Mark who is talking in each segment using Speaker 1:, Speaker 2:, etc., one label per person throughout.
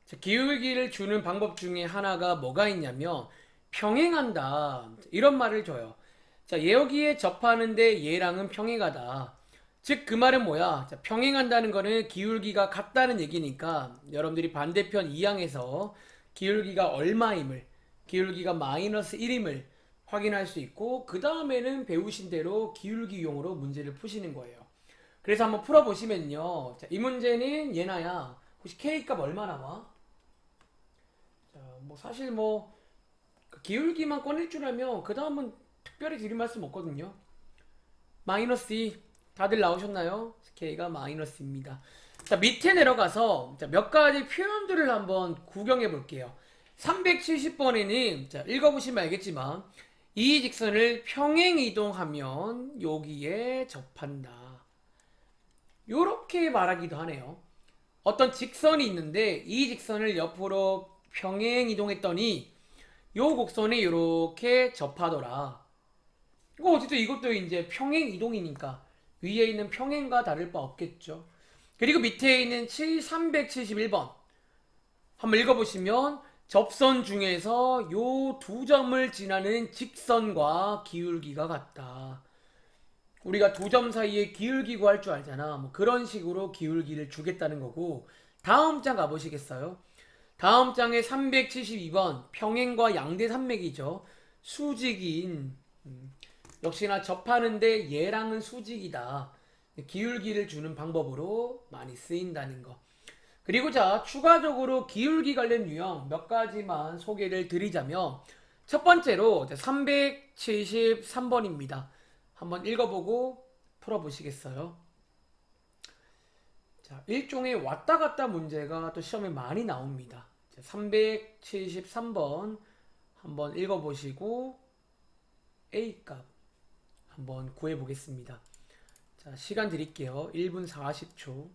Speaker 1: 자, 기울기를 주는 방법 중에 하나가 뭐가 있냐면 평행한다 이런 말을 줘요. 자, 여기에 접하는데 얘랑은 평행하다. 즉 그 말은 뭐야? 자, 평행한다는 거는 기울기가 같다는 얘기니까 여러분들이 반대편 2항에서 기울기가 얼마임을, 기울기가 마이너스 1임을 확인할 수 있고, 그 다음에는 배우신 대로 기울기용으로 문제를 푸시는 거예요. 그래서 한번 풀어보시면요. 자, 이 문제는 얘나야. 혹시 K값 얼마 나와? 자, 뭐 사실 그 기울기만 꺼낼 줄 알면 그 다음은 특별히 드릴 말씀 없거든요. 마이너스 2 다들 나오셨나요? K가 마이너스입니다. 자, 밑에 내려가서 몇 가지 표현들을 한번 구경해 볼게요. 370번에는 자, 읽어보시면 알겠지만 이 직선을 평행 이동하면 여기에 접한다. 요렇게 말하기도 하네요. 어떤 직선이 있는데 이 직선을 옆으로 평행 이동했더니 요 곡선에 이렇게 접하더라. 이거 어쨌든 이것도 이제 평행 이동이니까 위에 있는 평행과 다를 바 없겠죠. 그리고 밑에 있는 371번 한번 읽어보시면 접선 중에서 요 두 점을 지나는 직선과 기울기가 같다. 우리가 두 점 사이에 기울기 구할 줄 알잖아. 뭐 그런 식으로 기울기를 주겠다는 거고. 다음 장 가보시겠어요? 다음 장에 372번 평행과 양대 산맥이죠. 수직인 역시나 접하는데 얘랑은 수직이다. 기울기를 주는 방법으로 많이 쓰인다는 거. 그리고 자, 추가적으로 기울기 관련 유형 몇 가지만 소개를 드리자면 첫 번째로 373번입니다. 한번 읽어보고 풀어보시겠어요? 자, 일종의 왔다 갔다 문제가 또 시험에 많이 나옵니다. 373번 한번 읽어보시고 A값 한번 구해보겠습니다. 자, 시간 드릴게요. 1분 40초.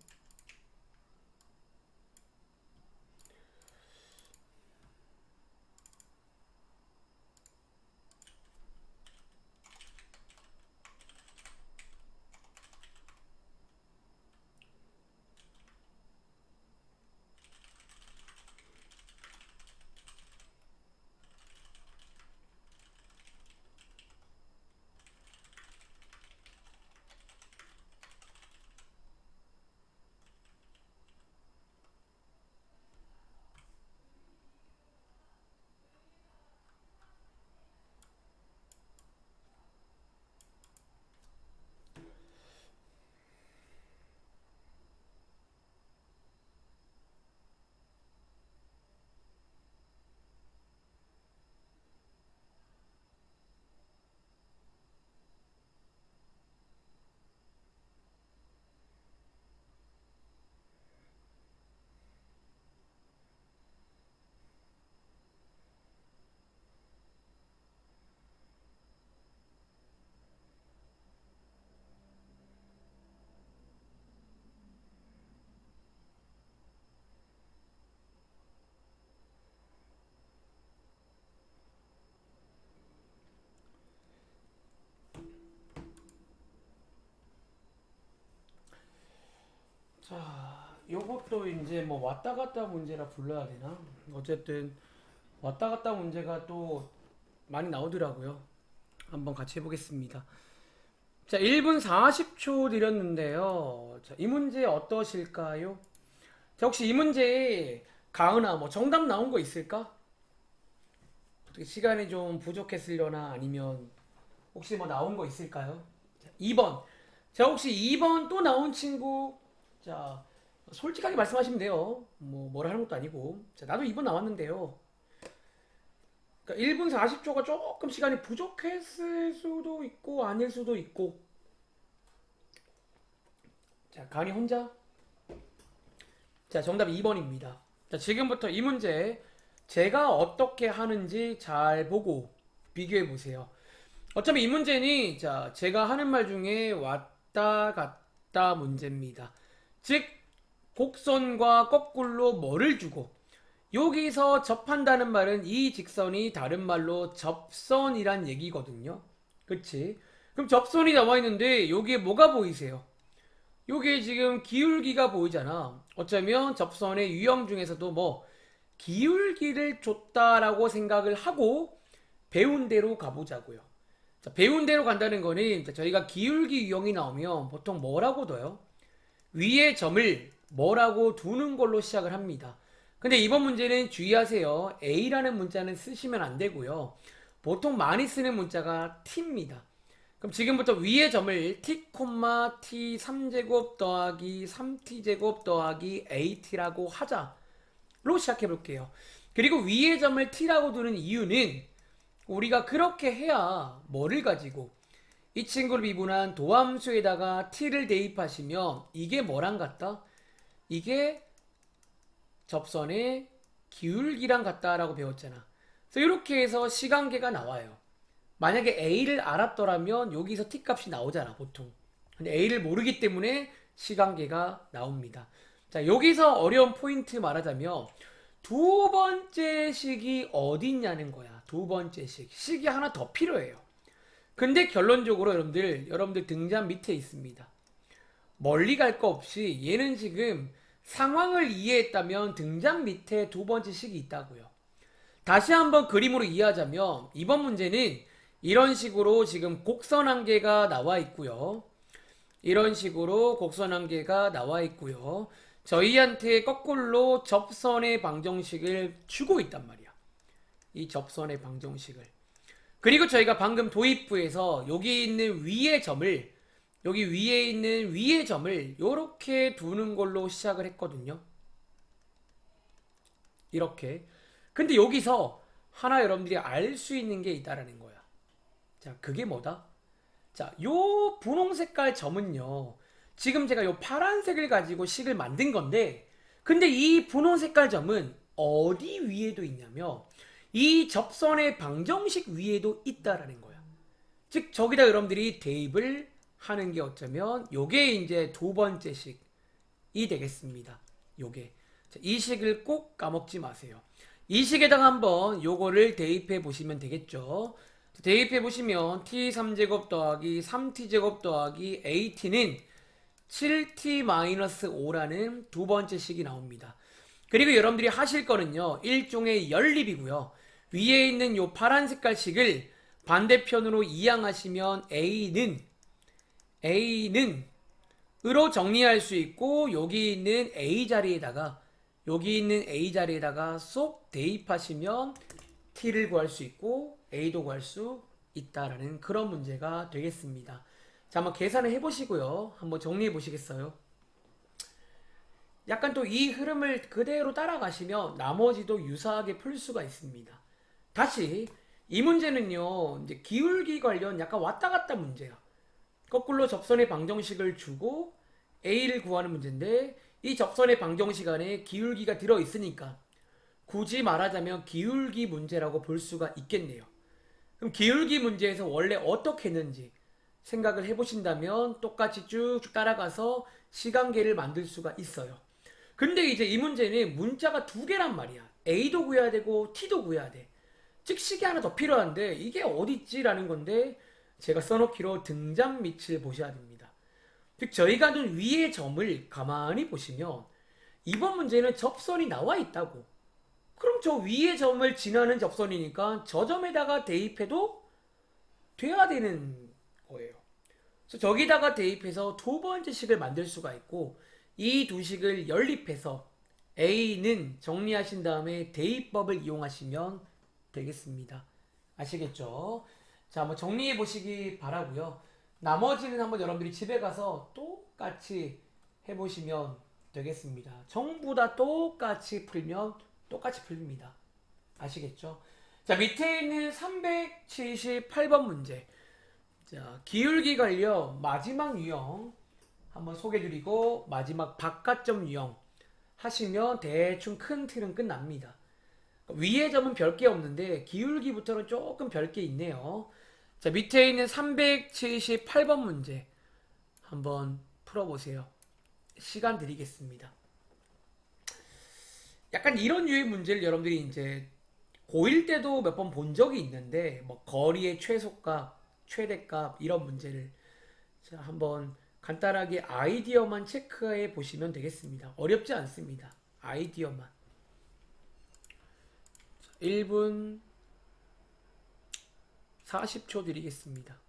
Speaker 1: 자, 요것도 이제 뭐 왔다 갔다 문제라 불러야 되나? 어쨌든 왔다 갔다 문제가 또 많이 나오더라고요. 한번 같이 해보겠습니다. 자, 1분 40초 드렸는데요. 자, 이 문제 어떠실까요? 자, 혹시 이 문제에 가은아 뭐 정답 나온 거 있을까? 어떻게 시간이 좀 부족했으려나 아니면 혹시 뭐 나온 거 있을까요? 자, 2번. 자, 혹시 2번 또 나온 친구 자, 솔직하게 말씀하시면 돼요. 뭐 뭐라 하는 것도 아니고. 자, 나도 2번 나왔는데요. 그러니까 1분 40초가 조금 시간이 부족했을 수도 있고 아닐 수도 있고. 자, 간이 혼자? 자, 정답 2번입니다. 자, 지금부터 이 문제 제가 어떻게 하는지 잘 보고 비교해 보세요. 어차피 이 문제는 자, 제가 하는 말 중에 왔다 갔다 문제입니다. 즉 곡선과 거꾸로 뭐를 주고 여기서 접한다는 말은 이 직선이 다른 말로 접선이란 얘기거든요. 그치? 그럼 접선이 나와 있는데 여기에 뭐가 보이세요? 여기에 지금 기울기가 보이잖아. 어쩌면 접선의 유형 중에서도 뭐 기울기를 줬다라고 생각을 하고 배운 대로 가보자고요. 자, 배운 대로 간다는 거는 저희가 기울기 유형이 나오면 보통 뭐라고 둬요? 위의 점을 뭐라고 두는 걸로 시작을 합니다. 근데 이번 문제는 주의하세요. A라는 문자는 쓰시면 안 되고요. 보통 많이 쓰는 문자가 T입니다. 그럼 지금부터 위의 점을 T, T 3제곱 더하기 3T제곱 더하기 AT라고 하자로 시작해 볼게요. 그리고 위의 점을 T라고 두는 이유는 우리가 그렇게 해야 뭐를 가지고 이 친구를 미분한 도함수에다가 t를 대입하시면 이게 뭐랑 같다? 이게 접선의 기울기랑 같다라고 배웠잖아. 그래서 이렇게 해서 시간계가 나와요. 만약에 a를 알았더라면 여기서 t 값이 나오잖아, 보통. 근데 a를 모르기 때문에 시간계가 나옵니다. 자, 여기서 어려운 포인트 말하자면 두 번째 식이 어디 있냐는 거야. 두 번째 식. 식이 하나 더 필요해요. 근데 결론적으로 여러분들 등잔 밑에 있습니다. 멀리 갈 거 없이 얘는 지금 상황을 이해했다면 등잔 밑에 두 번째 식이 있다고요. 다시 한번 그림으로 이해하자면 이번 문제는 이런 식으로 지금 곡선 한 개가 나와 있고요. 이런 식으로 곡선 한 개가 나와 있고요. 저희한테 거꾸로 접선의 방정식을 주고 있단 말이야. 이 접선의 방정식을. 그리고 저희가 방금 도입부에서 여기 있는 위의 점을 여기 위에 있는 위의 점을 이렇게 두는 걸로 시작을 했거든요. 이렇게. 근데 여기서 하나 여러분들이 알 수 있는 게 있다라는 거야. 자, 그게 뭐다? 자, 요 분홍 색깔 점은요. 지금 제가 요 파란색을 가지고 식을 만든 건데 근데 이 분홍 색깔 점은 어디 위에도 있냐면 이 접선의 방정식 위에도 있다라는 거야. 즉 저기다 여러분들이 대입을 하는 게 어쩌면 요게 이제 두 번째 식이 되겠습니다. 요게. 자, 이 식을 꼭 까먹지 마세요. 이 식에다가 한번 요거를 대입해 보시면 되겠죠. 대입해 보시면 t 3제곱 더하기 3t제곱 더하기 at는 7t-5라는 두 번째 식이 나옵니다. 그리고 여러분들이 하실 거는요. 일종의 연립이고요. 위에 있는 요 파란 색깔 식을 반대편으로 이항하시면 A는 으로 정리할 수 있고 여기 있는 A 자리에다가 쏙 대입하시면 T를 구할 수 있고 A도 구할 수 있다라는 그런 문제가 되겠습니다. 자, 한번 계산을 해보시고요. 한번 정리해 보시겠어요? 약간 또 이 흐름을 그대로 따라가시면 나머지도 유사하게 풀 수가 있습니다. 다시 이 문제는요. 이제 기울기 관련 약간 왔다 갔다 문제야. 거꾸로 접선의 방정식을 주고 A를 구하는 문제인데 이 접선의 방정식 안에 기울기가 들어있으니까 굳이 말하자면 기울기 문제라고 볼 수가 있겠네요. 그럼 기울기 문제에서 원래 어떻게 했는지 생각을 해보신다면 똑같이 쭉 따라가서 시간계를 만들 수가 있어요. 근데 이제 이 문제는 문자가 두 개란 말이야. A도 구해야 되고 T도 구해야 돼. 즉 식이 하나 더 필요한데 이게 어딨지라는 건데 제가 써놓기로 등잔 밑을 보셔야 됩니다. 즉 저희가 둔 위의 점을 가만히 보시면 이번 문제는 접선이 나와 있다고. 그럼 저 위의 점을 지나는 접선이니까 저 점에다가 대입해도 돼야 되는 거예요. 그래서 저기다가 대입해서 두 번째 식을 만들 수가 있고 이 두 식을 연립해서 A는 정리하신 다음에 대입법을 이용하시면 되겠습니다. 아시겠죠? 자, 한번 정리해 보시기 바라고요. 나머지는 한번 여러분들이 집에 가서 똑같이 해보시면 되겠습니다. 전부 다 똑같이 풀면 똑같이 풀립니다. 아시겠죠? 자, 밑에 있는 378번 문제. 자, 기울기 관련 마지막 유형 한번 소개드리고 마지막 바깥점 유형 하시면 대충 큰 틀은 끝납니다. 위의 점은 별게 없는데 기울기부터는 조금 별게 있네요. 자, 밑에 있는 378번 문제 한번 풀어보세요. 시간 드리겠습니다. 약간 이런 유의 문제를 여러분들이 이제 고1 때도 몇 번 본 적이 있는데 뭐 거리의 최소값, 최대값 이런 문제를 자, 한번 간단하게 아이디어만 체크해 보시면 되겠습니다. 어렵지 않습니다. 아이디어만. 1분 40초 드리겠습니다.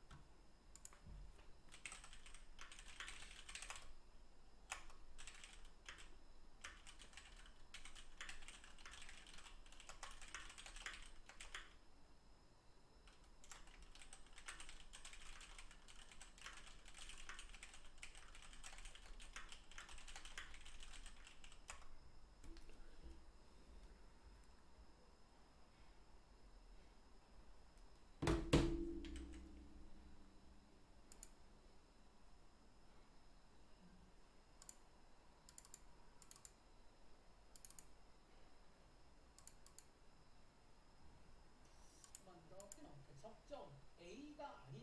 Speaker 1: 적정 A가 아닌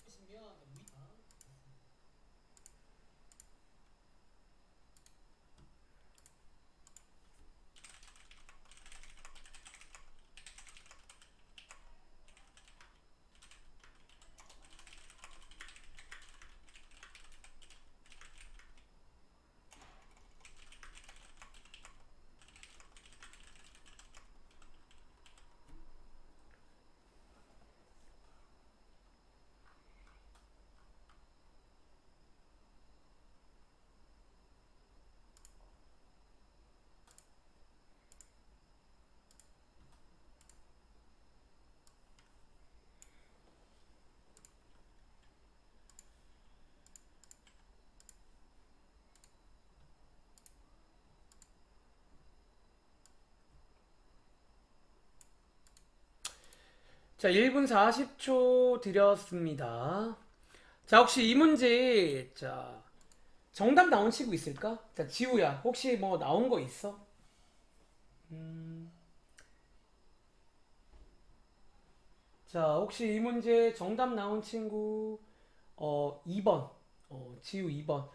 Speaker 1: 보시면 자, 1분 40초 드렸습니다. 자, 혹시 이 문제, 자, 정답 나온 친구 있을까? 자, 지우야, 혹시 뭐 나온 거 있어? 자, 혹시 이 문제 정답 나온 친구, 2번. 지우 2번.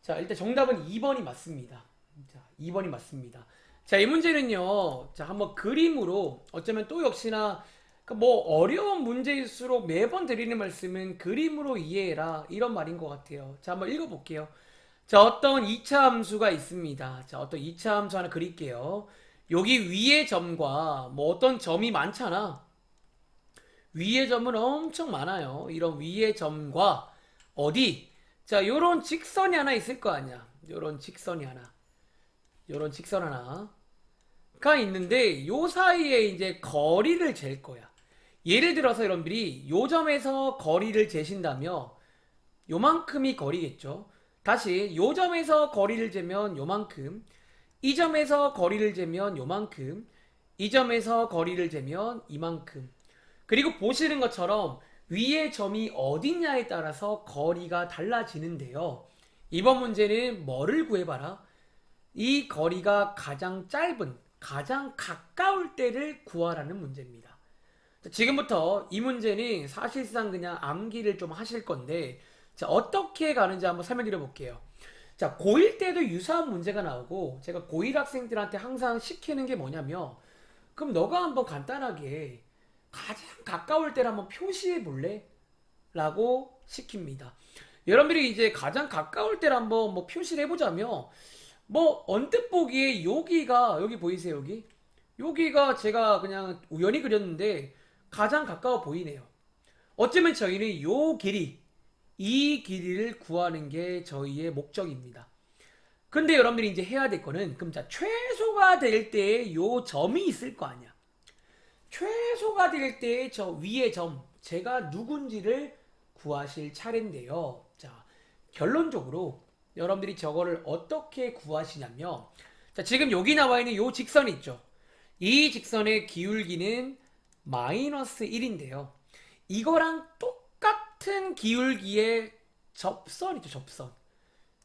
Speaker 1: 자, 일단 정답은 2번이 맞습니다. 자, 2번이 맞습니다. 자, 이 문제는요, 자, 한번 그림으로, 어쩌면 또 역시나, 그뭐 어려운 문제일수록 매번 드리는 말씀은 그림으로 이해해라. 이런 말인 것 같아요. 자, 한번 읽어볼게요. 자, 어떤 2차 함수가 있습니다. 자, 어떤 2차 함수 하나 그릴게요. 여기 위의 점과 뭐 어떤 점이 많잖아. 위의 점은 엄청 많아요. 이런 위의 점과 어디? 자, 요런 직선이 하나 있을 거 아니야. 요런 직선이 하나. 요런 직선 하나가 있는데 요 사이에 이제 거리를 잴 거야. 예를 들어서 여러분들이 요 점에서 거리를 재신다면 요만큼이 거리겠죠. 다시 요 점에서 거리를 재면 요만큼, 이 점에서 거리를 재면 요만큼, 이 점에서 거리를 재면 이만큼. 그리고 보시는 것처럼 위의 점이 어디냐에 따라서 거리가 달라지는데요. 이번 문제는 뭐를 구해봐라? 이 거리가 가장 짧은, 가장 가까울 때를 구하라는 문제입니다. 자, 지금부터 이 문제는 사실상 그냥 암기를 좀 하실 건데, 자, 어떻게 가는지 한번 설명드려 볼게요. 자, 고1 때도 유사한 문제가 나오고, 제가 고1 학생들한테 항상 시키는 게 뭐냐면, 그럼 너가 한번 간단하게 가장 가까울 때를 한번 표시해 볼래? 라고 시킵니다. 여러분들이 이제 가장 가까울 때를 한번 뭐 표시를 해보자면, 뭐 언뜻 보기에 여기가, 여기 보이세요, 여기? 여기가 제가 그냥 우연히 그렸는데 가장 가까워 보이네요. 어쩌면 저희는 요 길이, 이 길이를 구하는 게 저희의 목적입니다. 근데 여러분들이 이제 해야 될 거는, 그럼 자, 최소가 될 때 요 점이 있을 거 아니야. 최소가 될 때 저 위의 점, 제가 누군지를 구하실 차례인데요. 자, 결론적으로 여러분들이 저거를 어떻게 구하시냐면, 자, 지금 여기 나와 있는 요 직선 있죠. 이 직선의 기울기는 마이너스 1인데요. 이거랑 똑같은 기울기의 접선이죠, 접선.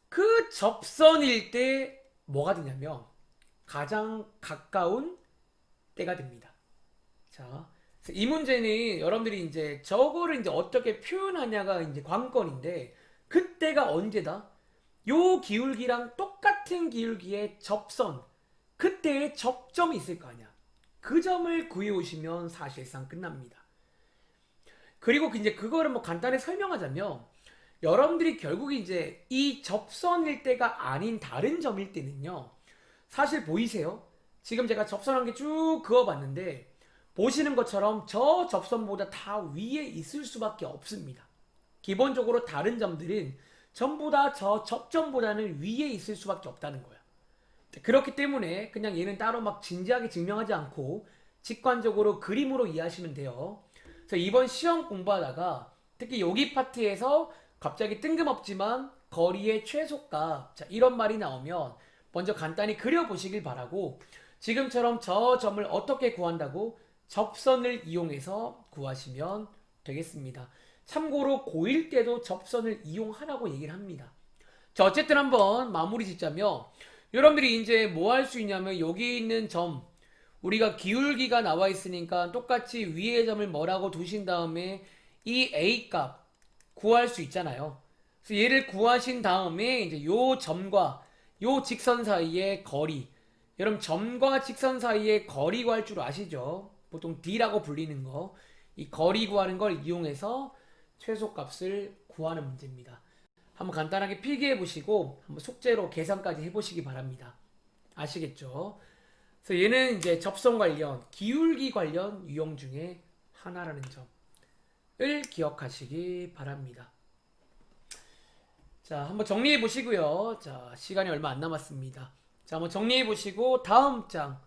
Speaker 1: 그 접선일 때 뭐가 되냐면 가장 가까운 때가 됩니다. 자, 이 문제는 여러분들이 이제 저거를 이제 어떻게 표현하냐가 이제 관건인데, 그때가 언제다? 요 기울기랑 똑같은 기울기의 접선, 그때의 접점이 있을 거 아니야. 그 점을 구해 오시면 사실상 끝납니다. 그리고 이제 그거를 뭐 간단히 설명하자면, 여러분들이 결국 이제 이 접선일 때가 아닌 다른 점일 때는요, 사실 보이세요? 지금 제가 접선한 게 쭉 그어봤는데 보시는 것처럼 저 접선보다 다 위에 있을 수밖에 없습니다. 기본적으로 다른 점들은 전부 다 저 접점보다는 위에 있을 수밖에 없다는 거예요. 그렇기 때문에 그냥 얘는 따로 막 진지하게 증명하지 않고 직관적으로 그림으로 이해하시면 돼요. 그래서 이번 시험 공부하다가 특히 여기 파트에서 갑자기 뜬금없지만 거리의 최소값, 자, 이런 말이 나오면 먼저 간단히 그려보시길 바라고, 지금처럼 저 점을 어떻게 구한다고? 접선을 이용해서 구하시면 되겠습니다. 참고로 고1 때도 접선을 이용하라고 얘기를 합니다. 자, 어쨌든 한번 마무리 짓자면, 여러분들이 이제 뭐 할 수 있냐면 여기 있는 점, 우리가 기울기가 나와 있으니까 똑같이 위의 점을 뭐라고 두신 다음에 이 A 값 구할 수 있잖아요. 그래서 얘를 구하신 다음에 이제 요 점과 요 직선 사이의 거리, 여러분 점과 직선 사이의 거리 구할 줄 아시죠? 보통 D라고 불리는 거, 이 거리 구하는 걸 이용해서 최소값을 구하는 문제입니다. 한번 간단하게 필기해 보시고 한번 숙제로 계산까지 해보시기 바랍니다. 아시겠죠? 그래서 얘는 이제 접선 관련, 기울기 관련 유형 중에 하나라는 점을 기억하시기 바랍니다. 자, 한번 정리해 보시고요. 자, 시간이 얼마 안 남았습니다. 자, 한번 정리해 보시고 다음 장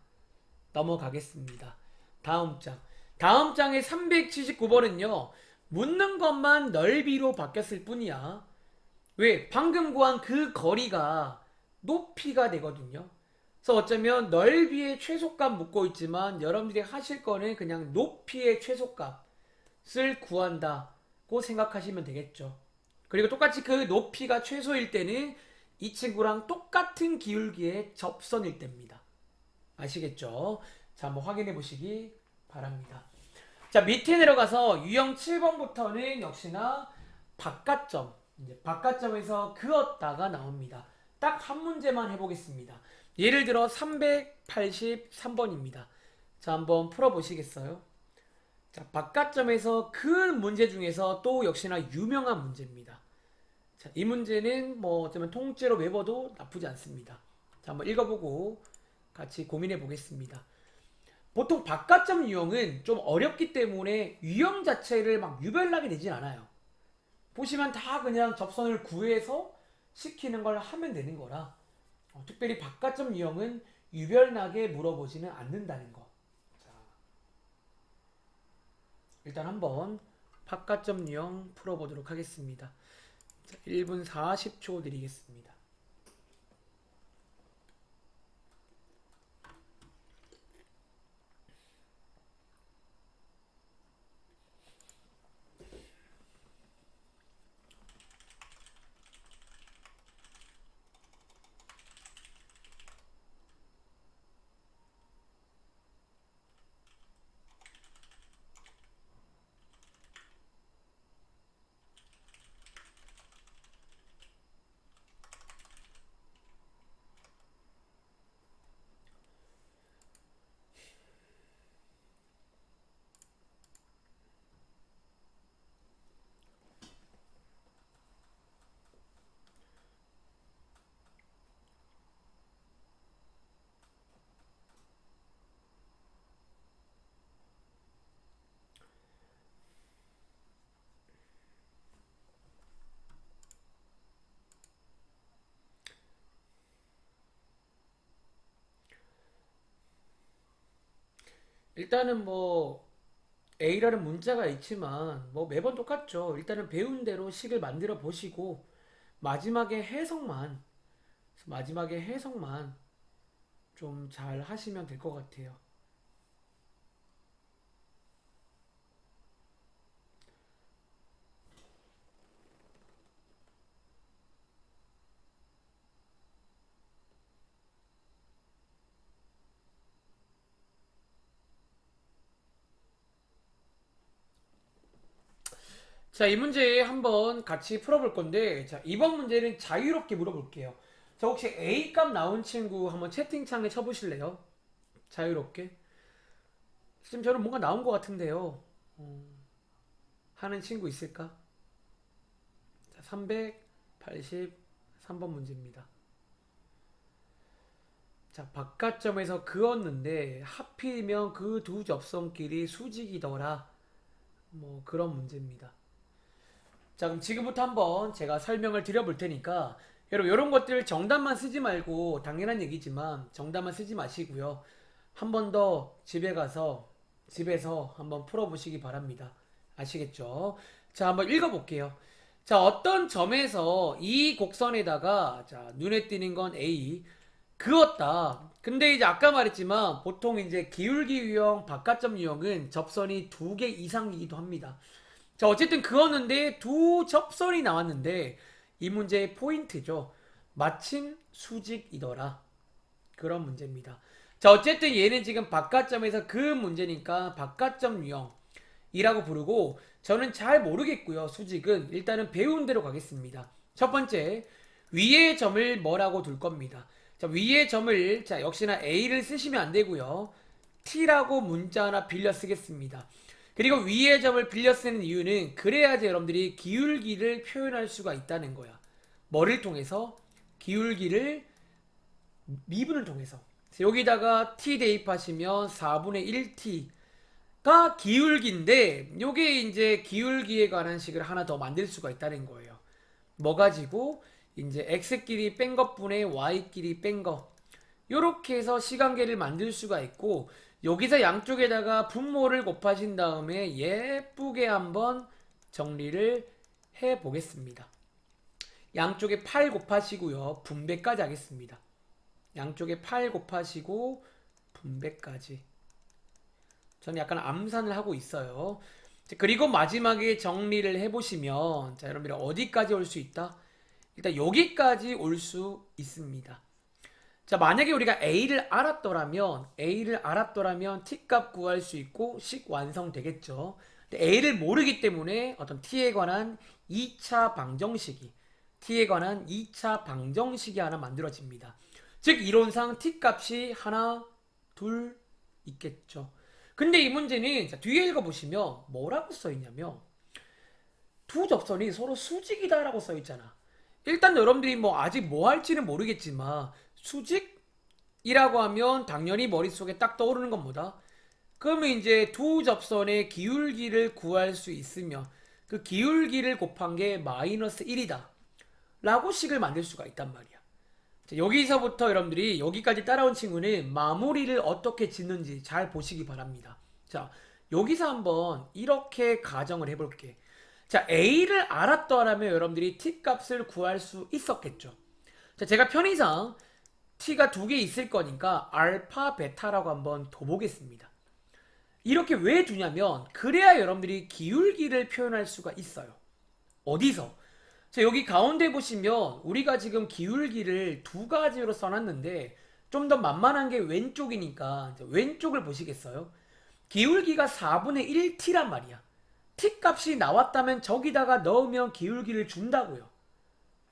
Speaker 1: 넘어가겠습니다. 다음 장. 다음 장의 379번은요. 묻는 것만 넓이로 바뀌었을 뿐이야. 왜? 방금 구한 그 거리가 높이가 되거든요. 그래서 어쩌면 넓이의 최소값 묻고 있지만 여러분들이 하실 거는 그냥 높이의 최소값을 구한다고 생각하시면 되겠죠. 그리고 똑같이 그 높이가 최소일 때는 이 친구랑 똑같은 기울기의 접선일 때입니다. 아시겠죠? 자, 한번 확인해 보시기 바랍니다. 자, 밑에 내려가서 유형 7번부터는 역시나 바깥점, 이제 바깥점에서 그었다가 나옵니다. 딱 한 문제만 해보겠습니다. 예를 들어 383번입니다. 자, 한번 풀어보시겠어요? 자, 바깥점에서 그 문제 중에서 또 역시나 유명한 문제입니다. 자, 이 문제는 뭐 어쩌면 통째로 외워도 나쁘지 않습니다. 자, 한번 읽어보고 같이 고민해 보겠습니다. 보통 바깥점 유형은 좀 어렵기 때문에 유형 자체를 막 유별나게 되진 않아요. 보시면 다 그냥 접선을 구해서 시키는 걸 하면 되는 거라, 특별히 바깥점 유형은 유별나게 물어보지는 않는다는 거. 자, 일단 한번 바깥점 유형 풀어보도록 하겠습니다. 자, 1분 40초 드리겠습니다. 일단은 뭐 A라는 문자가 있지만 뭐 매번 똑같죠. 일단은 배운 대로 식을 만들어 보시고 마지막에 해석만 좀 잘 하시면 될 것 같아요. 자, 이 문제 한번 같이 풀어볼 건데, 자, 이번 문제는 자유롭게 물어볼게요. 자, 혹시 A 값 나온 친구 한번 채팅창에 쳐보실래요? 자유롭게. 지금 저는 뭔가 나온 것 같은데요. 하는 친구 있을까? 자, 383번 문제입니다. 자, 바깥점에서 그었는데 하필이면 그 두 접선끼리 수직이더라. 뭐 그런 문제입니다. 자, 그럼 지금부터 한번 제가 설명을 드려볼 테니까 여러분 이런 것들 정답만 쓰지 말고 당연한 얘기지만 정답만 쓰지 마시고요. 한 번 더 집에서 한번 풀어보시기 바랍니다. 아시겠죠? 자, 한번 읽어볼게요. 자, 어떤 점에서 이 곡선에다가 자, 눈에 띄는 건 A 그었다. 근데 이제 아까 말했지만 보통 이제 기울기 유형, 바깥점 유형은 접선이 두 개 이상이기도 합니다. 자, 어쨌든 그었는데 두 접선이 나왔는데 이 문제의 포인트죠. 마침 수직이더라. 그런 문제입니다. 자, 어쨌든 얘는 지금 바깥점에서 그 문제니까 바깥점 유형이라고 부르고 저는 잘 모르겠고요. 수직은 일단은 배운 대로 가겠습니다. 첫 번째, 위의 점을 뭐라고 둘 겁니다. 자, 위의 점을 자, 역시나 A를 쓰시면 안 되고요. T라고 문자 하나 빌려 쓰겠습니다. 그리고 위의 점을 빌려 쓰는 이유는 그래야지 여러분들이 기울기를 표현할 수가 있다는 거야. 뭐를 통해서? 기울기를 미분을 통해서. 여기다가 t 대입하시면 4분의 1t가 기울기인데 요게 이제 기울기에 관한 식을 하나 더 만들 수가 있다는 거예요. 뭐 가지고 이제 x끼리 뺀 것분의 y끼리 뺀 거. 요렇게 해서 시간계를 만들 수가 있고 여기서 양쪽에다가 분모를 곱하신 다음에 예쁘게 한번 정리를 해 보겠습니다. 양쪽에 8 곱하시고요. 분배까지 하겠습니다. 양쪽에 8 곱하시고 분배까지. 저는 약간 암산을 하고 있어요. 그리고 마지막에 정리를 해보시면 자, 여러분들 어디까지 올 수 있다? 일단 여기까지 올 수 있습니다. 자, 만약에 우리가 A를 알았더라면 T값 구할 수 있고 식 완성되겠죠. 근데 A를 모르기 때문에 어떤 T에 관한 2차 방정식이 하나 만들어집니다. 즉 이론상 T값이 하나, 둘 있겠죠. 근데 이 문제는 자, 뒤에 읽어보시면 뭐라고 써있냐면 두 접선이 서로 수직이다라고 써있잖아. 일단 여러분들이 뭐 아직 뭐 할지는 모르겠지만 수직이라고 하면 당연히 머릿속에 딱 떠오르는 건 뭐다? 그러면 이제 두 접선의 기울기를 구할 수 있으면 그 기울기를 곱한 게 마이너스 1이다 라고 식을 만들 수가 있단 말이야. 자, 여기서부터 여러분들이 여기까지 따라온 친구는 마무리를 어떻게 짓는지 잘 보시기 바랍니다. 자, 여기서 한번 이렇게 가정을 해볼게. 자, A를 알았더라면 여러분들이 T값을 구할 수 있었겠죠. 자, 제가 편의상 T가 두 개 있을 거니까 알파, 베타라고 한번 둬보겠습니다. 이렇게 왜 두냐면 그래야 여러분들이 기울기를 표현할 수가 있어요. 어디서? 자, 여기 가운데 보시면 우리가 지금 기울기를 두 가지로 써놨는데 좀 더 만만한 게 왼쪽이니까 왼쪽을 보시겠어요? 기울기가 4분의 1t란 말이야. t 값이 나왔다면 저기다가 넣으면 기울기를 준다고요.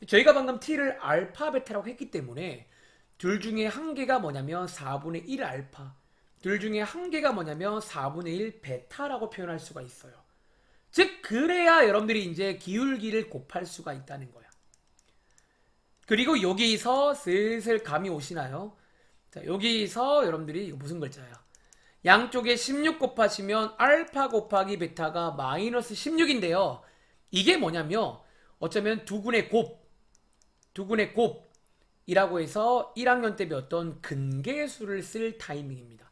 Speaker 1: 저희가 방금 t를 알파, 베타라고 했기 때문에 둘 중에 한 개가 뭐냐면 4분의 1 알파, 둘 중에 한 개가 뭐냐면 4분의 1 베타라고 표현할 수가 있어요. 즉 그래야 여러분들이 이제 기울기를 곱할 수가 있다는 거야. 그리고 여기서 슬슬 감이 오시나요? 자, 여기서 여러분들이 이거 무슨 글자야? 양쪽에 16 곱하시면 알파 곱하기 베타가 마이너스 16인데요. 이게 뭐냐면 어쩌면 두근의 곱이라고 해서 1학년 때 배웠던 근계수를 쓸 타이밍입니다.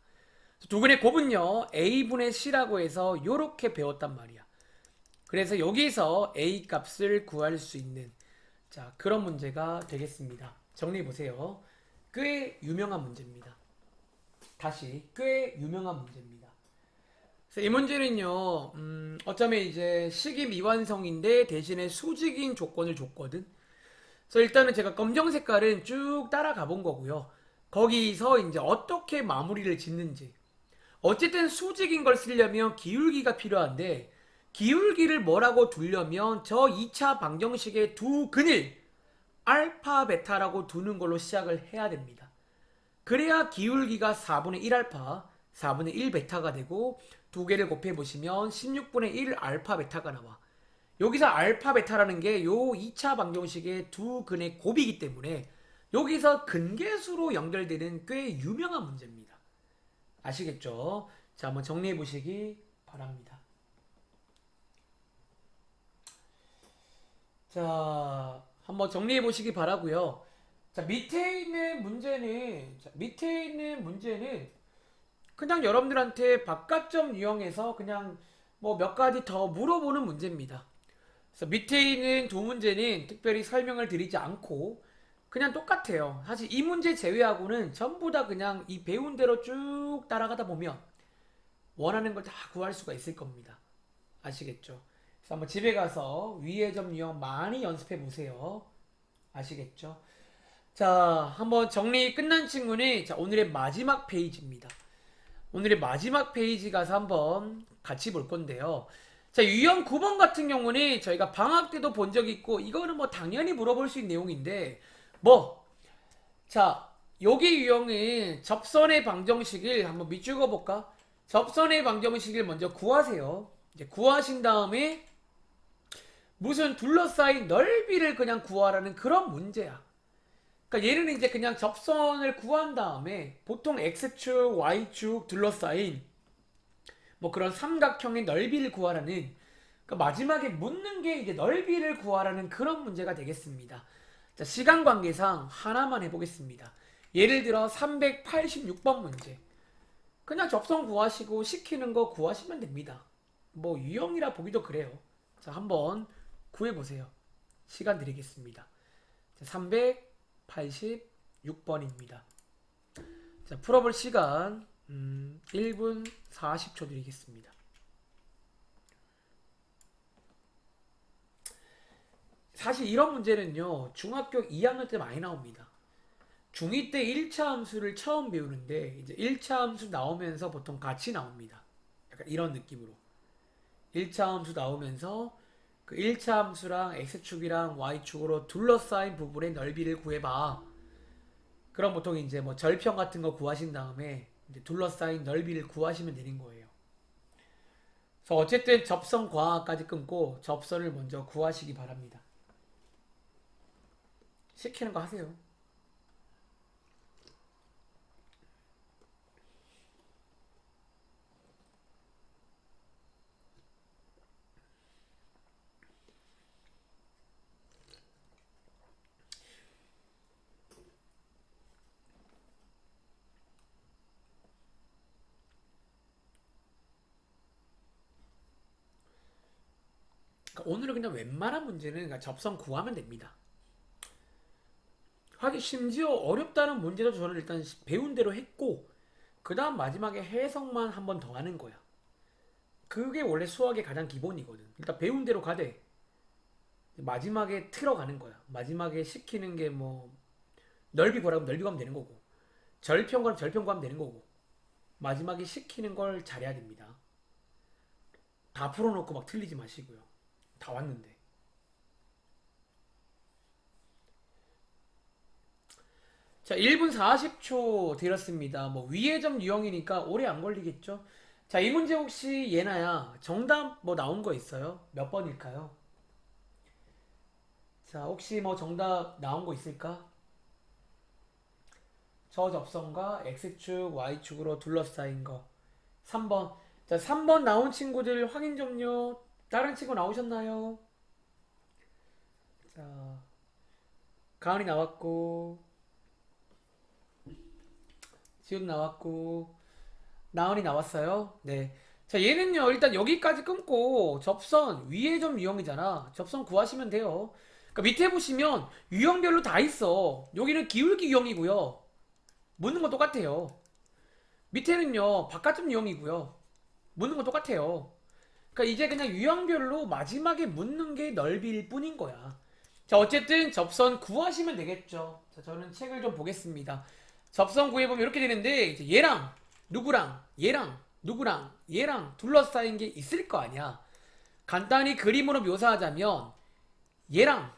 Speaker 1: 두근의 곱은요 a분의 c라고 해서 이렇게 배웠단 말이야. 그래서 여기서 a 값을 구할 수 있는 자 그런 문제가 되겠습니다. 정리해 보세요. 꽤 유명한 문제입니다. 다시 꽤 유명한 문제입니다. 그래서 이 문제는요 어쩌면 이제 식이 미완성인데 대신에 수직인 조건을 줬거든. 그래서 일단은 제가 검정 색깔은 쭉 따라가 본 거고요. 거기서 이제 어떻게 마무리를 짓는지. 어쨌든 수직인 걸 쓰려면 기울기가 필요한데 기울기를 뭐라고 두려면 저 2차 방정식의 두 근을 알파, 베타라고 두는 걸로 시작을 해야 됩니다. 그래야 기울기가 4분의 1 알파, 4분의 1 베타가 되고 두 개를 곱해보시면 16분의 1 알파, 베타가 나와. 여기서 알파, 베타라는 게 요 2차 방정식의 두 근의 곱이기 때문에 여기서 근계수로 연결되는 꽤 유명한 문제입니다. 아시겠죠? 자, 한번 정리해 보시기 바랍니다. 자, 한번 정리해 보시기 바라고요. 자, 밑에 있는 문제는 그냥 여러분들한테 바깥점 유형에서 그냥 뭐 몇 가지 더 물어보는 문제입니다. 그래서 밑에 있는 두 문제는 특별히 설명을 드리지 않고 그냥 똑같아요. 사실 이 문제 제외하고는 전부 다 그냥 이 배운 대로 쭉 따라가다 보면 원하는 걸 다 구할 수가 있을 겁니다. 아시겠죠? 그래서 한번 집에 가서 위의 점 유형 많이 연습해 보세요. 아시겠죠? 자, 한번 정리 끝난 친구는 자, 오늘의 마지막 페이지입니다. 오늘의 마지막 페이지 가서 한번 같이 볼 건데요. 자, 유형 9번 같은 경우는 저희가 방학 때도 본 적이 있고 이거는 뭐 당연히 물어볼 수 있는 내용인데 자, 여기 유형은 접선의 방정식을 한번 밑줄거 볼까? 접선의 방정식을 먼저 구하세요. 이제 구하신 다음에 무슨 둘러싸인 넓이를 그냥 구하라는 그런 문제야. 그러니까 얘는 이제 그냥 접선을 구한 다음에 보통 x축, y축 둘러싸인 뭐 그런 삼각형의 넓이를 구하라는 그러니까 마지막에 묻는 게 이제 넓이를 구하라는 그런 문제가 되겠습니다. 자, 시간 관계상 하나만 해보겠습니다. 예를 들어 386번 문제. 그냥 접선 구하시고 시키는 거 구하시면 됩니다. 뭐 유형이라 보기도 그래요. 자, 한번 구해보세요. 시간 드리겠습니다. 386번입니다. 자, 풀어볼 시간 1분 40초 드리겠습니다. 사실 이런 문제는요, 중학교 2학년 때 많이 나옵니다. 중2 때 1차 함수를 처음 배우는데, 이제 1차 함수 나오면서 보통 같이 나옵니다. 약간 이런 느낌으로. 1차 함수 나오면서 그 1차 함수랑 x축이랑 y축으로 둘러싸인 부분의 넓이를 구해봐. 그럼 보통 이제 뭐 절편 같은 거 구하신 다음에 이제 둘러싸인 넓이를 구하시면 되는 거예요. 그래서 어쨌든 접선 과학까지 끊고 접선을 먼저 구하시기 바랍니다. 시키는 거 하세요. 그러니까 오늘은 그냥 웬만한 문제는 그냥 접선 구하면 됩니다. 하기 심지어 어렵다는 문제도 저는 일단 배운 대로 했고 그 다음 마지막에 해석만 한 번 더 하는 거야. 그게 원래 수학의 가장 기본이거든. 일단 배운 대로 가되 마지막에 틀어가는 거야. 마지막에 시키는 게 뭐 넓이 구하라면 넓이 구하면 되는 거고 절편 구하면 절편 구하면 되는 거고 마지막에 시키는 걸 잘해야 됩니다. 다 풀어놓고 막 틀리지 마시고요. 다 왔는데. 자, 1분 40초 드렸습니다. 뭐 위의 점 유형이니까 오래 안 걸리겠죠? 자, 이 문제 혹시 예나야 정답 뭐 나온 거 있어요? 몇 번일까요? 자, 혹시 뭐 정답 나온 거 있을까? 저 접선과 x축, y축으로 둘러싸인 거. 3번. 자, 3번 나온 친구들 확인 좀요. 다른 친구 나오셨나요? 자, 가은이 나왔고, 지훈 나왔고, 나은이 나왔어요. 네. 자, 얘는요, 일단 여기까지 끊고 접선 위의 점 유형이잖아. 접선 구하시면 돼요. 그러니까 밑에 보시면 유형별로 다 있어. 여기는 기울기 유형이고요. 묻는 건 똑같아요. 밑에는요, 바깥점 유형이고요. 묻는 건 똑같아요. 그러니까 이제 그냥 유형별로 마지막에 묻는 게 넓이일 뿐인 거야. 자, 어쨌든 접선 구하시면 되겠죠. 자, 저는 책을 좀 보겠습니다. 접선 구해보면 이렇게 되는데, 이제 얘랑 누구랑 얘랑 누구랑 얘랑 둘러싸인 게 있을 거 아니야. 간단히 그림으로 묘사하자면 얘랑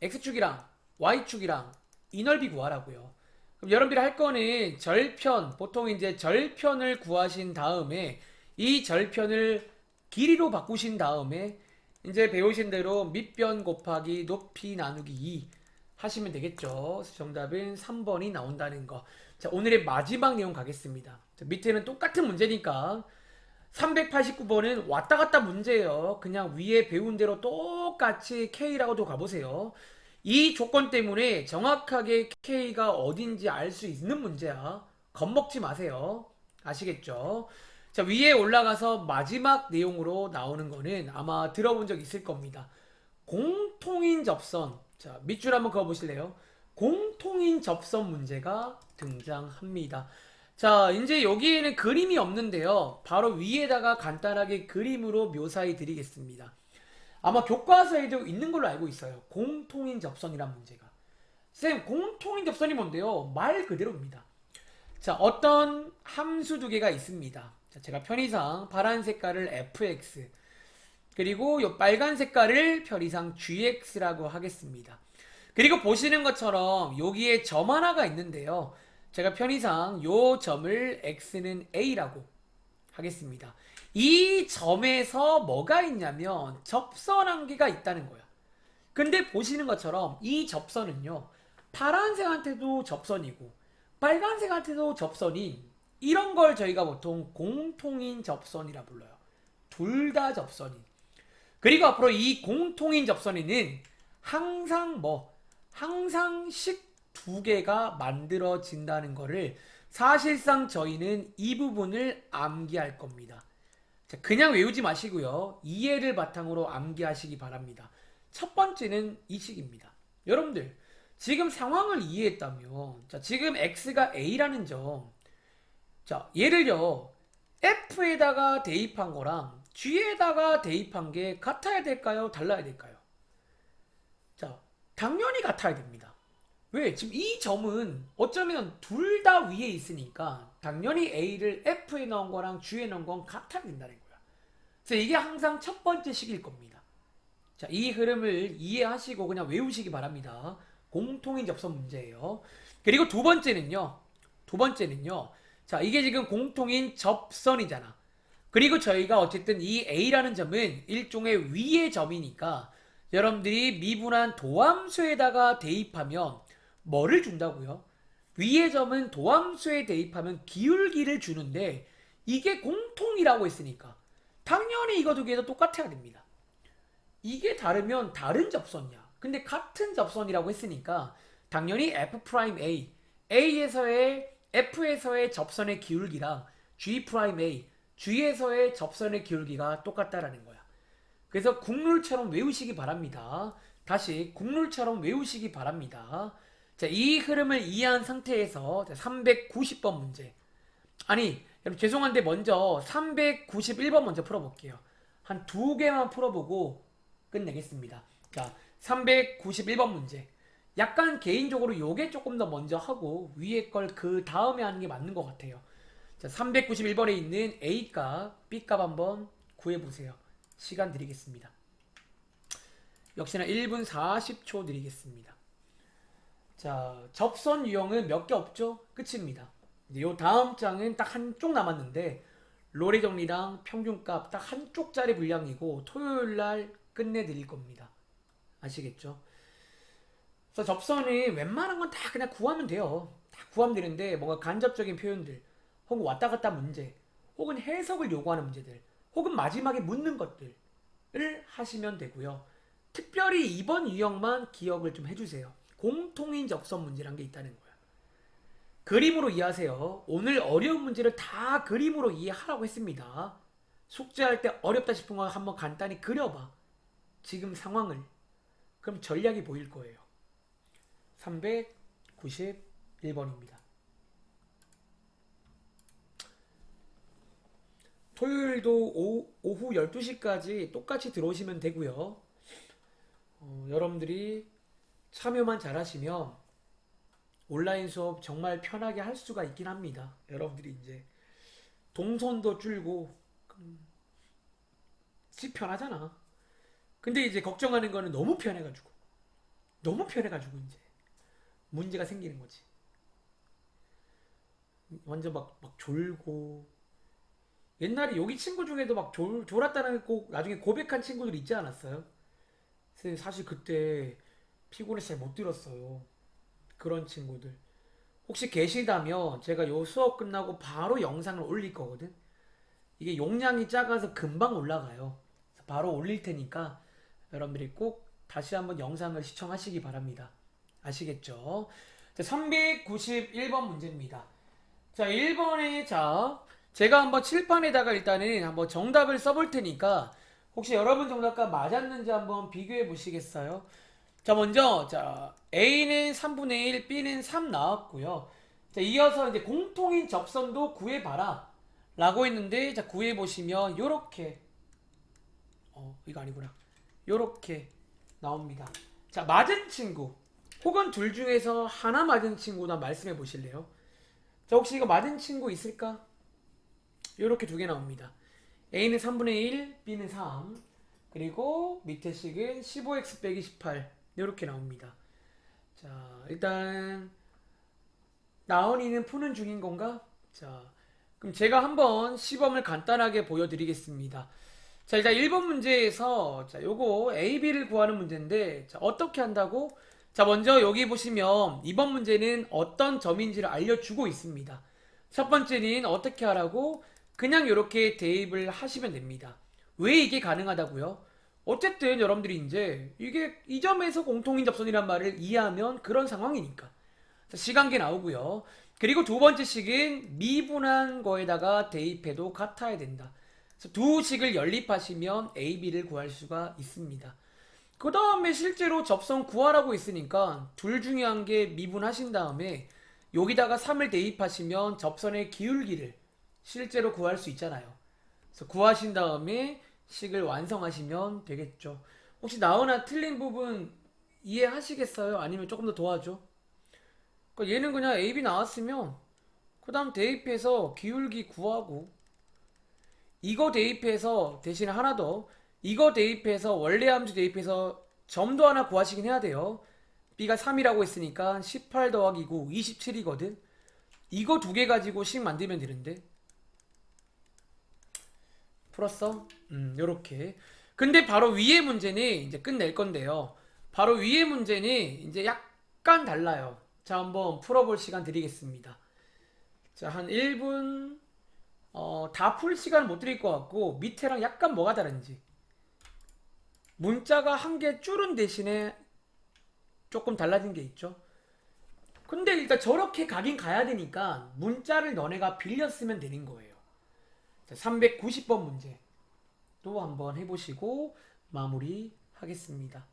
Speaker 1: x축이랑 y축이랑 이 넓이 구하라고요. 그럼 여러분들이 할 거는 절편, 보통 이제 절편을 구하신 다음에 이 절편을 길이로 바꾸신 다음에 이제 배우신 대로 밑변 곱하기 높이 나누기 2. 하시면 되겠죠. 그래서 정답은 3번이 나온다는 거. 자, 오늘의 마지막 내용 가겠습니다. 자, 밑에는 똑같은 문제니까 389번은 왔다 갔다 문제예요. 그냥 위에 배운 대로 똑같이 K라고도 가보세요. 이 조건 때문에 정확하게 K가 어딘지 알 수 있는 문제야. 겁먹지 마세요. 아시겠죠? 자, 위에 올라가서 마지막 내용으로 나오는 거는 아마 들어본 적 있을 겁니다. 공통인 접선. 자, 밑줄 한번 그어보실래요? 공통인 접선 문제가 등장합니다. 자, 이제 여기에는 그림이 없는데요. 바로 위에다가 간단하게 그림으로 묘사해 드리겠습니다. 아마 교과서에도 있는 걸로 알고 있어요. 공통인 접선이란 문제가. 쌤, 공통인 접선이 뭔데요? 말 그대로입니다. 자, 어떤 함수 두 개가 있습니다. 자, 제가 편의상 파란 색깔을 fx, 그리고 이 빨간 색깔을 편의상 gx라고 하겠습니다. 그리고 보시는 것처럼 여기에 점 하나가 있는데요. 제가 편의상 요 점을 x는 a라고 하겠습니다. 이 점에서 뭐가 있냐면 접선 한 개가 있다는 거야. 근데 보시는 것처럼 이 접선은요, 파란색한테도 접선이고 빨간색한테도 접선인 이런 걸 저희가 보통 공통인 접선이라 불러요. 둘 다 접선인. 그리고 앞으로 이 공통인 접선에는 항상 항상 식 두 개가 만들어진다는 거를 사실상 저희는 이 부분을 암기할 겁니다. 자, 그냥 외우지 마시고요. 이해를 바탕으로 암기하시기 바랍니다. 첫 번째는 이 식입니다. 여러분들, 지금 상황을 이해했다면, 자, 지금 x가 a라는 점, 자, 얘를요, f에다가 대입한 거랑 g에다가 대입한 게 같아야 될까요? 달라야 될까요? 자, 당연히 같아야 됩니다. 왜? 지금 이 점은 어쩌면 둘 다 위에 있으니까 당연히 A를 F에 넣은 거랑 G에 넣은 건 같아야 된다는 거야. 그래서 이게 항상 첫 번째 식일 겁니다. 자, 이 흐름을 이해하시고 그냥 외우시기 바랍니다. 공통인 접선 문제예요. 그리고 두 번째는요. 자, 이게 지금 공통인 접선이잖아. 그리고 저희가 어쨌든 이 A라는 점은 일종의 위의 점이니까 여러분들이 미분한 도함수에다가 대입하면 뭐를 준다고요? 위의 점은 도함수에 대입하면 기울기를 주는데 이게 공통이라고 했으니까 당연히 이거 두 개도 똑같아야 됩니다. 이게 다르면 다른 접선이야. 근데 같은 접선이라고 했으니까 당연히 F'A, F에서의 접선의 기울기랑 G'A, G에서의 접선의 기울기가 똑같다라는 거야. 그래서 국룰처럼 외우시기 바랍니다. 다시 국룰처럼 외우시기 바랍니다. 자, 이 흐름을 이해한 상태에서 390번 문제. 아니, 여러분 죄송한데 먼저 391번 먼저 풀어볼게요. 한 두 개만 풀어보고 끝내겠습니다. 자, 391번 문제. 약간 개인적으로 요게 조금 더 먼저 하고 위에 걸 그 다음에 하는 게 맞는 것 같아요. 자, 391번에 있는 A값, B값 한번 구해보세요. 시간 드리겠습니다. 역시나 1분 40초 드리겠습니다. 자, 접선 유형은 몇 개 없죠? 끝입니다. 이제 요 다음 장은 딱 한쪽 남았는데 로레 정리랑 평균값 딱 한쪽짜리 분량이고 토요일날 끝내드릴 겁니다. 아시겠죠? 그래서 접선은 웬만한 건 다 그냥 구하면 돼요. 다 구하면 되는데 뭔가 간접적인 표현들 혹은 왔다 갔다 문제 혹은 해석을 요구하는 문제들 혹은 마지막에 묻는 것들을 하시면 되고요. 특별히 이번 유형만 기억을 좀 해주세요. 공통인 접선 문제란 게 있다는 거야. 그림으로 이해하세요. 오늘 어려운 문제를 다 그림으로 이해하라고 했습니다. 숙제할 때 어렵다 싶은 거 한번 간단히 그려봐. 지금 상황을. 그럼 전략이 보일 거예요. 391번입니다. 토요일도 오후 12시까지 똑같이 들어오시면 되고요. 여러분들이 참여만 잘하시면 온라인 수업 정말 편하게 할 수가 있긴 합니다. 여러분들이 이제 동선도 줄고 편하잖아. 근데 이제 걱정하는 거는 너무 편해가지고 이제 문제가 생기는 거지. 완전 막 졸고 옛날에 여기 친구 중에도 막 졸았다는 꼭 나중에 고백한 친구들 있지 않았어요? 사실 그때 피곤해서 잘 못 들었어요. 그런 친구들. 혹시 계시다면 제가 요 수업 끝나고 바로 영상을 올릴 거거든. 이게 용량이 작아서 금방 올라가요. 그래서 바로 올릴 테니까 여러분들이 꼭 다시 한번 영상을 시청하시기 바랍니다. 아시겠죠? 자, 391번 문제입니다. 자, 1번에 제가 한번 칠판에다가 일단은 한번 정답을 써볼 테니까 혹시 여러분 정답과 맞았는지 한번 비교해 보시겠어요? 자, 먼저 A는 3분의 1, B는 3 나왔고요. 자, 이어서 이제 공통인 접선도 구해봐라 라고 했는데, 자, 구해보시면 요렇게 이거 아니구나, 요렇게 나옵니다. 자, 맞은 친구 혹은 둘 중에서 하나 맞은 친구나 말씀해 보실래요? 자, 혹시 이거 맞은 친구 있을까? 요렇게 두 개 나옵니다. A는 3분의 1, B는 3, 그리고 밑에 식은 15x 빼기 18 요렇게 나옵니다. 자, 일단 나은이는 푸는 중인 건가? 자, 그럼 제가 한번 시범을 간단하게 보여드리겠습니다. 자, 일단 1번 문제에서 요거 A, B를 구하는 문제인데, 자, 어떻게 한다고? 자, 먼저 여기 보시면 이번 문제는 어떤 점인지를 알려주고 있습니다. 첫 번째는 어떻게 하라고? 그냥 이렇게 대입을 하시면 됩니다. 왜 이게 가능하다고요? 어쨌든 여러분들이 이제 이게 이 점에서 공통인 접선이란 말을 이해하면 그런 상황이니까. 자, 시간계 나오고요. 그리고 두 번째 식은 미분한 거에다가 대입해도 같아야 된다. 그래서 두 식을 연립하시면 A, B를 구할 수가 있습니다. 그 다음에 실제로 접선 구하라고 있으니까 둘 중에 한 개 미분하신 다음에 여기다가 3을 대입하시면 접선의 기울기를 실제로 구할 수 있잖아요. 그래서 구하신 다음에 식을 완성하시면 되겠죠. 혹시 나오나 틀린 부분 이해하시겠어요? 아니면 조금 더 도와줘? 그러니까 얘는 그냥 A, B 나왔으면 그 다음 대입해서 기울기 구하고, 이거 대입해서 대신에 하나 더, 이거 대입해서 원래 함수 대입해서 점도 하나 구하시긴 해야 돼요. B가 3이라고 했으니까 18 더하기 9 27이거든. 이거 두 개 가지고 식 만들면 되는데. 풀었어? 요렇게. 근데 바로 위에 문제는 이제 끝낼 건데요. 바로 위에 문제는 이제 약간 달라요. 자, 한번 풀어볼 시간 드리겠습니다. 자, 한 1분, 다 풀 시간 못 드릴 것 같고, 밑에랑 약간 뭐가 다른지. 문자가 한 개 줄은 대신에 조금 달라진 게 있죠. 근데 일단 저렇게 가긴 가야 되니까 문자를 너네가 빌려 쓰면 되는 거예요. 자, 390번 문제 또 한번 해보시고 마무리 하겠습니다.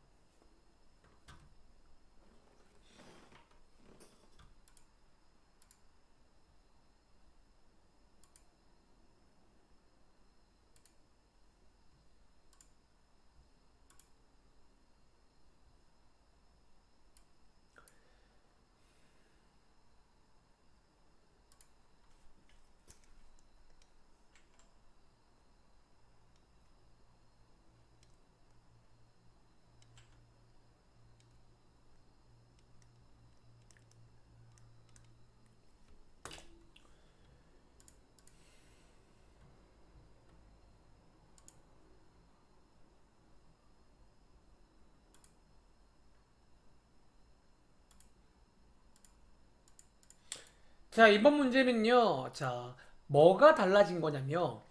Speaker 1: 자, 이번 문제는요. 자, 뭐가 달라진 거냐면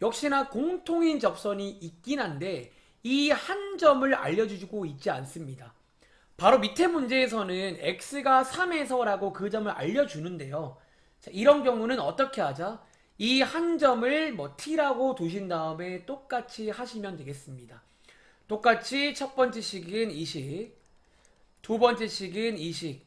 Speaker 1: 역시나 공통인 접선이 있긴 한데 이 한 점을 알려주고 있지 않습니다. 바로 밑에 문제에서는 x가 3에서라고 그 점을 알려주는데요. 자, 이런 경우는 어떻게 하자? 이 한 점을 뭐 t라고 두신 다음에 똑같이 하시면 되겠습니다. 똑같이 첫 번째 식은 이식, 두 번째 식은 이식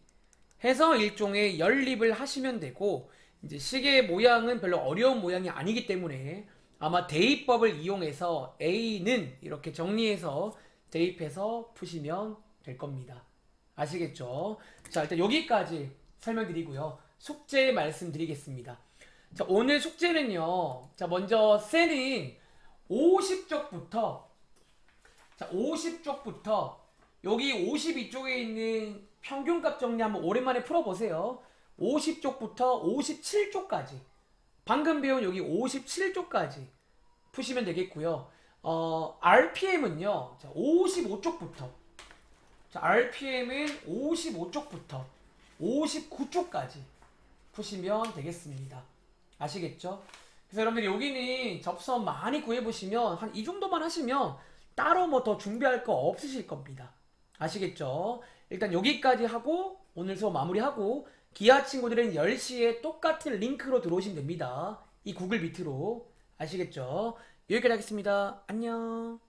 Speaker 1: 해서 일종의 연립을 하시면 되고, 이제 식의 모양은 별로 어려운 모양이 아니기 때문에 아마 대입법을 이용해서 A는 이렇게 정리해서 대입해서 푸시면 될 겁니다. 아시겠죠? 자, 일단 여기까지 설명드리고요. 숙제 말씀드리겠습니다. 자, 오늘 숙제는요. 자, 먼저 셀은 50쪽부터, 자, 50쪽부터 여기 52쪽에 있는 평균값 정리 한번 오랜만에 풀어보세요. 50쪽부터 57쪽까지, 방금 배운 여기 57쪽까지 푸시면 되겠고요. RPM은요. 자, 55쪽부터 자, RPM은 55쪽부터 59쪽까지 푸시면 되겠습니다. 아시겠죠? 그래서 여러분들 여기는 접선 많이 구해보시면 한 이 정도만 하시면 따로 뭐 더 준비할 거 없으실 겁니다. 아시겠죠? 일단 여기까지 하고 오늘 수업 마무리하고 기아 친구들은 10시에 똑같은 링크로 들어오시면 됩니다. 이 구글 미트로. 아시겠죠? 여기까지 하겠습니다. 안녕.